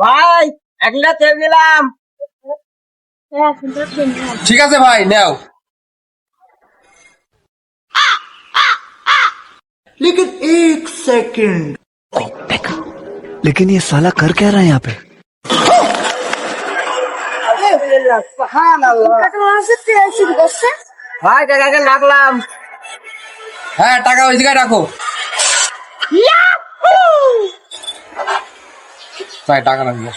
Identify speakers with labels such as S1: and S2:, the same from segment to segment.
S1: ভাই 1 লিটার তেল দিলাম।
S2: ঠিক আছে ভাই, নাও।
S3: लेकिन एक सेकंड
S4: लेकिन ये साला कर क्या रहा है यहाँ पे?
S1: ভাই কাকাকে ডাকলাম।
S2: হ্যাঁ, টাকা ওই জায়গায় রাখো। ভাই টাকা রাখবো।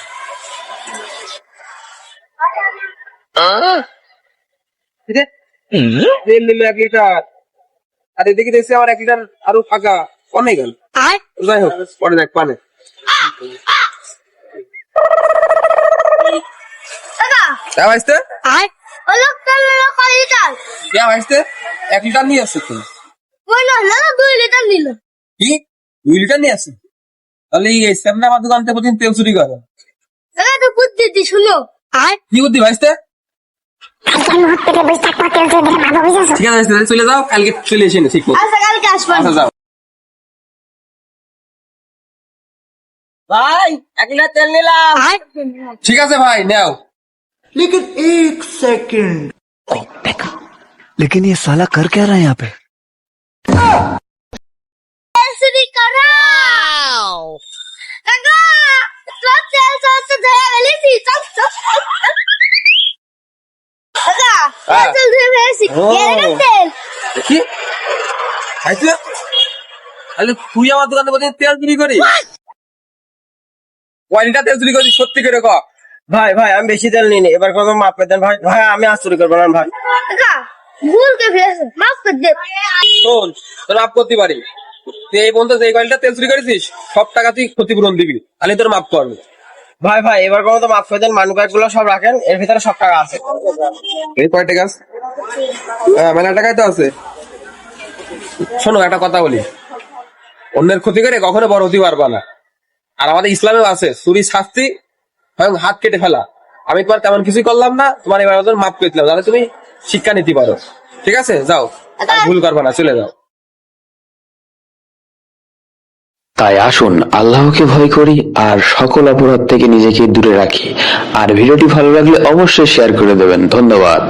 S1: তেল নিল 1 লিটার, আর এদিকে দেখছি আমার 1 লিটার আরো ফাঁকা কমে গেল। যাই হোক, পরে দেখ পানে। क्या भाईस्ते? क्या भाईस्ते? 1 লিটার নিয়ে আসছে তো। কি 2 লিটার নিয়ে আসছে? তাহলে এই সামনে আমার দোকান থেকে প্রতিদিন তেল চুরি করে। কি বুদ্ধি ভাইস্তে? ঠিক আছে ভাইস্তে, চলে যাও, কালকে চলে এসে ঠিক মতো। আচ্ছা যাও ভাই, 1 লিটার তেল নিলাম।
S2: ঠিক আছে ভাই, নাও।
S3: लेकिन एक सेकंड
S4: लेकिन ये साला कर क्या रहा है यहाँ पे?
S2: কি ভাইস্তে? তাহলে তুই আমার দোকানে প্রতিদিন তেল চুরি করিস? কয় লিটার তেল চুরি করিস সত্যি করে ক?
S1: ভাই ভাই আমি বেশি তেল নিইনি, এবার কত মাফ করে দেন ভাই। ভাই আমি আর চুরি করবো না ভাই। শোন, তোর মাফ করতে পারি, তুই এই পর্যন্ত যে কয়টা তেল চুরি করেছিস সব টাকা তুই ক্ষতিপূরণ দিবি, তাহলে তোর মাফ করবে। ভাই ভাই এবার কোনো তো মাফ করে দেন, মানি ব্যাগ গুলো সব রাখেন, এর ভিতরে সব টাকা আছে। এই কয় টাকা আছে? হ্যাঁ, মেলা টাকাই তো আছে। শোনো, একটা কথা বলি, অন্যের ক্ষতি করে কখনো বড় হতে পারবা না। আর আমাদের ইসলামেও আছে চুরি শাস্তি হয় হাত কেটে ফেলা। আমি তোমার তেমন কিছুই করলাম না, তোমার এবার মাফ করে দিলাম, যাতে তুমি শিক্ষা নিতে পারো। ঠিক আছে, যাও, আর ভুল করবা না, চলে যাও।
S5: তাই আসুন আল্লাহকে ভয় করি আর সকল অপরাধ থেকে নিজেকে দূরে রাখি। আর ভিডিওটি ভালো লাগলে অবশ্যই শেয়ার করে দেবেন। ধন্যবাদ।